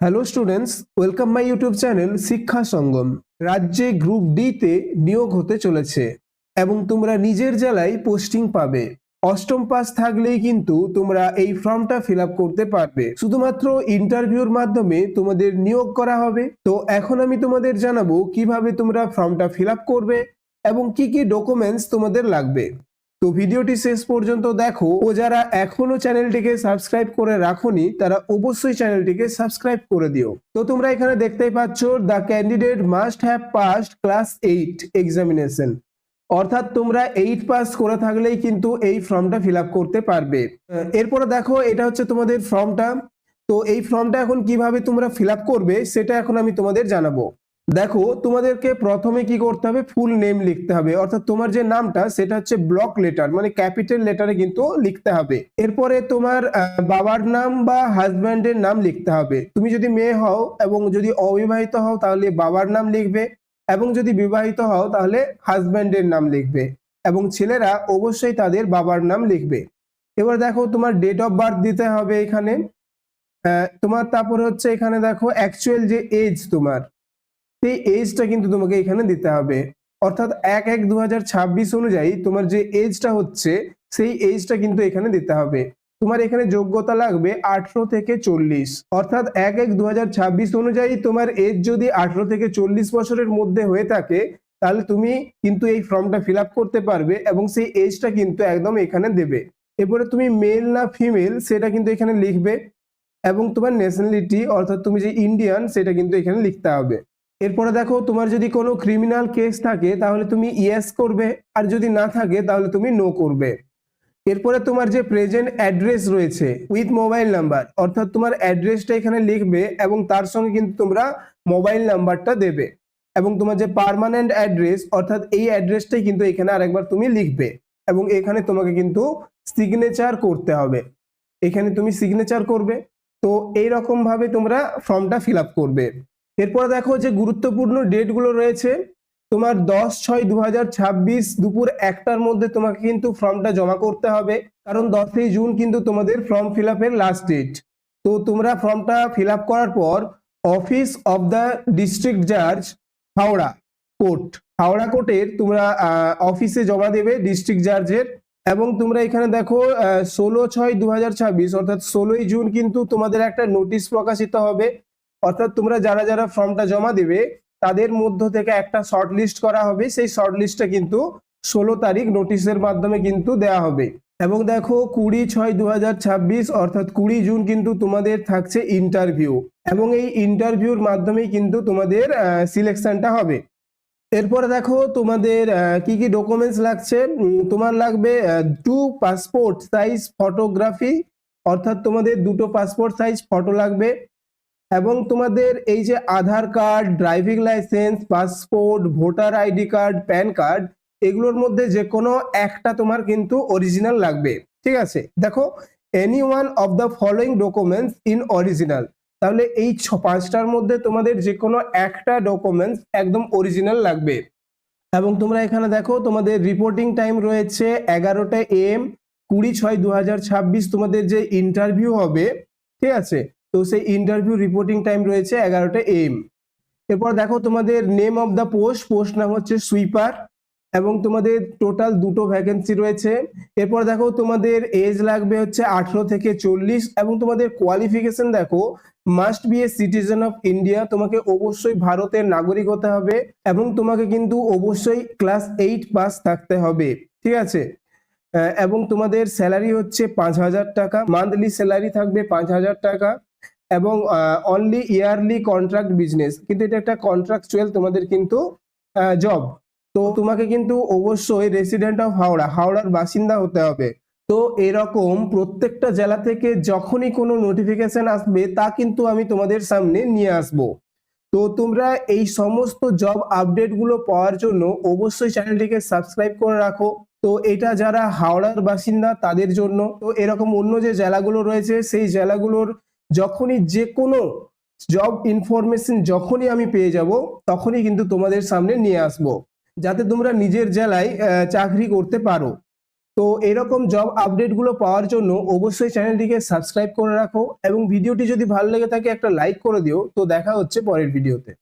Hello students, welcome my YouTube channel শিক্ষা সঙ্গম। রাজ্যে group D তে নিয়োগ হতে চলেছে এবং তোমরা নিজের জেলায় পোস্টিং পাবে। অষ্টম পাস থাকলেই কিন্তু তোমরা এই ফর্মটা ফিল আপ করতে পারবে। শুধুমাত্র ইন্টারভিউর মাধ্যমে তোমাদের নিয়োগ করা হবে। তো এখন আমি তোমাদের জানাবো কিভাবে তোমরা ফর্মটা ফিল আপ করবে এবং কি কি ডকুমেন্টস তোমাদের লাগবে। তো ভিডিওটি শেষ পর্যন্ত দেখো ও যারা এখনো চ্যানেলটিকে সাবস্ক্রাইব করে রাখোনি তারা অবশ্যই চ্যানেলটিকে সাবস্ক্রাইব করে দিও। তো তোমরা এখানে দেখতেই পাচ্ছ the candidate must have passed class 8 examination, অর্থাৎ তোমরা 8 পাস করে থাকলেই কিন্তু এই ফর্মটা ফিল আপ করতে পারবে। এরপরে দেখো এটা হচ্ছে তোমাদের ফর্মটা। তো এই ফর্মটা এখন কিভাবে তোমরা ফিল আপ করবে সেটা এখন আমি তোমাদের জানাবো। দেখো তোমাদেরকে প্রথমে কি করতে হবে, ফুল নেম লিখতে হবে, অর্থাৎ তোমার যে নামটা সেটা হচ্ছে ব্লক লেটার মানে ক্যাপিটাল লেটারে কিন্তু লিখতে হবে। এরপরে তোমার বাবার নাম বা হাজব্যান্ডের নাম লিখতে হবে। তুমি যদি মেয়ে হও এবং যদি অবিবাহিত হও তাহলে বাবার নাম লিখবে, এবং যদি বিবাহিত হও তাহলে হাজব্যান্ডের নাম লিখবে, এবং ছেলেরা অবশ্যই তাদের বাবার নাম লিখবে। এবার দেখো তোমার ডেট অফ বার্থ দিতে হবে এখানে। তোমার তারপর হচ্ছে এখানে দেখো অ্যাকচুয়াল যে এজ তোমার, সেই এজটা কিন্তু তোমাকে এখানে দিতে হবে। অর্থাৎ 1/1/2026 অনুযায়ী তোমার যে এজটা হচ্ছে সেই এজটা কিন্তু এখানে দিতে হবে। তোমার এখানে যোগ্যতা লাগবে 18 থেকে 40, অর্থাৎ 1/1/2026 অনুযায়ী তোমার এজ যদি 18 থেকে 40 বছরের মধ্যে হয়ে থাকে তাহলে তুমি কিন্তু এই ফর্মটা ফিল আপ করতে পারবে এবং সেই এজটা কিন্তু একদম এখানে দেবে। এরপরে তুমি মেল না ফিমেল সেটা কিন্তু এখানে লিখবে, এবং তোমার ন্যাশনালিটি অর্থাৎ তুমি যে ইন্ডিয়ান সেটা কিন্তু এখানে লিখতে হবে। এরপরে দেখো তোমার যদি কোনো ক্রিমিনাল কেস থাকে তাহলে তুমি ইয়েস করবে, আর যদি না থাকে তাহলে তুমি নো করবে। এরপরে তোমার যে প্রেজেন্ট অ্যাড্রেস রয়েছে উইথ মোবাইল নাম্বার, অর্থাৎ তোমার অ্যাড্রেসটা এখানে লিখবে এবং তার সঙ্গে কিন্তু তোমরা মোবাইল নাম্বারটা দেবে, এবং তোমার যে পার্মানেন্ট অ্যাড্রেস অর্থাৎ এই অ্যাড্রেসটাই কিন্তু এখানে আরেকবার তুমি লিখবে, এবং এখানে তোমাকে কিন্তু সিগনেচার করতে হবে। এখানে তুমি সিগনেচার করবে। তো এইরকম ভাবে তোমরা ফর্মটা ফিল আপ করবে। এরপর দেখো যে গুরুত্বপূর্ণ ডেটগুলো রয়েছে। তোমার 10/6/2026 দুপুর 1টার মধ্যে তোমাকে কিন্তু ফর্মটা জমা করতে হবে, কারণ 10ই জুন কিন্তু তোমাদের ফর্ম ফিল আপের লাস্ট ডেট। তো তোমরা ফর্মটা ফিল আপ করার পর অফিস অফ দ্য ডিস্ট্রিক্ট জাজ হাওড়া কোর্ট, হাওড়া কোর্টের তোমরা অফিসে জমা দেবে ডিস্ট্রিক্ট জাজের। এবং তোমরা এখানে দেখো 16/6/2026 অর্থাৎ 16ই জুন কিন্তু তোমাদের একটা নোটিশ প্রকাশিত হবে, অর্থাৎ তোমরা যারা যারা ফর্মটা জমা দেবে তাদের মধ্য থেকে একটা শর্ট লিস্ট করা হবে। সেই শর্ট লিস্টটা কিন্তু 16 তারিখ নোটিশের মাধ্যমে কিন্তু দেওয়া হবে। এবং দেখো 20/6/2026 অর্থাৎ 20 জুন কিন্তু তোমাদের থাকছে ইন্টারভিউ, এবং এই ইন্টারভিউর মাধ্যমেই কিন্তু তোমাদের সিলেকশনটা হবে। এরপরে দেখো তোমাদের কি কি ডকুমেন্টস লাগছে। তোমার লাগবে 2 পাসপোর্ট সাইজ ফটোগ্রাফি, অর্থাৎ তোমাদের দুটো পাসপোর্ট সাইজ ফটো লাগবে, এবং তোমাদের এই যে Aadhaar card, driving licence, passport, voter ID card, PAN card, এগুলোর মধ্যে যে কোনো একটা তোমার কিন্তু অরিজিনাল লাগবে। ঠিক আছে, দেখো any one of the following documents in original, তাহলে এই 5টার মধ্যে তোমাদের যে কোনো একটা ডকুমেন্টস একদম অরিজিনাল লাগবে। এবং তোমরা এখানে দেখো তোমাদের রিপোর্টিং টাইম রয়েছে 11টা AM 20/6/2026 তোমাদের যে ইন্টারভিউ হবে। ঠিক আছে, তো সেই ইন্টারভিউ রিপোর্টিং টাইম রয়েছে 11টা AM। এরপর দেখো তোমাদের নেম অফ দ্য পোস্ট নাম হচ্ছে সুইপার, এবং তোমাদের টোটাল দুটো ভ্যাকেন্সি রয়েছে। এরপর দেখো তোমাদের এজ লাগবে হচ্ছে 18 থেকে 40, এবং তোমাদের কোয়ালিফিকেশন দেখো must B a citizen of India, তোমাকে অবশ্যই ভারতের নাগরিক হতে হবে, এবং তোমাকে কিন্তু অবশ্যই ক্লাস 8 পাস থাকতে হবে। ঠিক আছে, এবং তোমাদের স্যালারি হচ্ছে 5,000 টাকা, মান্থলি স্যালারি থাকবে 5,000 টাকা, এবং অনলি ইয়ারলি কন্ট্রাক্ট বিজনেস, কিন্তু এটা একটা কন্ট্রাকচুয়াল তোমাদের কিন্তু জব। তো তোমাকে কিন্তু অবশ্যই রেসিডেন্ট অফ হাওড়ার বাসিন্দা হতে হবে। তো এরকম প্রত্যেকটা জেলা থেকে যখনই কোনো নোটিফিকেশন আসবে তা কিন্তু আমি তোমাদের সামনে নিয়ে আসব। তো তোমরা এই সমস্ত জব আপডেট গুলো পাওয়ার জন্য অবশ্যই চ্যানেলটিকে সাবস্ক্রাইব করে রাখো। তো এটা যারা হাওড়ার বাসিন্দা তাদের জন্য। তো এরকম অন্য যে জেলাগুলো রয়েছে সেই জেলাগুলোর যখনই যে কোনো জব ইনফরমেশন যখনই আমি পেয়ে যাব তখনই কিন্তু তোমাদের সামনে নিয়ে আসব, যাতে তোমরা নিজের জেলায় চাকরি করতে পারো। তো এরকম জব আপডেটগুলো পাওয়ার জন্য অবশ্যই চ্যানেলটিকে সাবস্ক্রাইব করে রাখো এবং ভিডিওটি যদি ভালো লেগে থাকে একটা লাইক করে দিও। তো দেখা হচ্ছে পরের ভিডিওতে।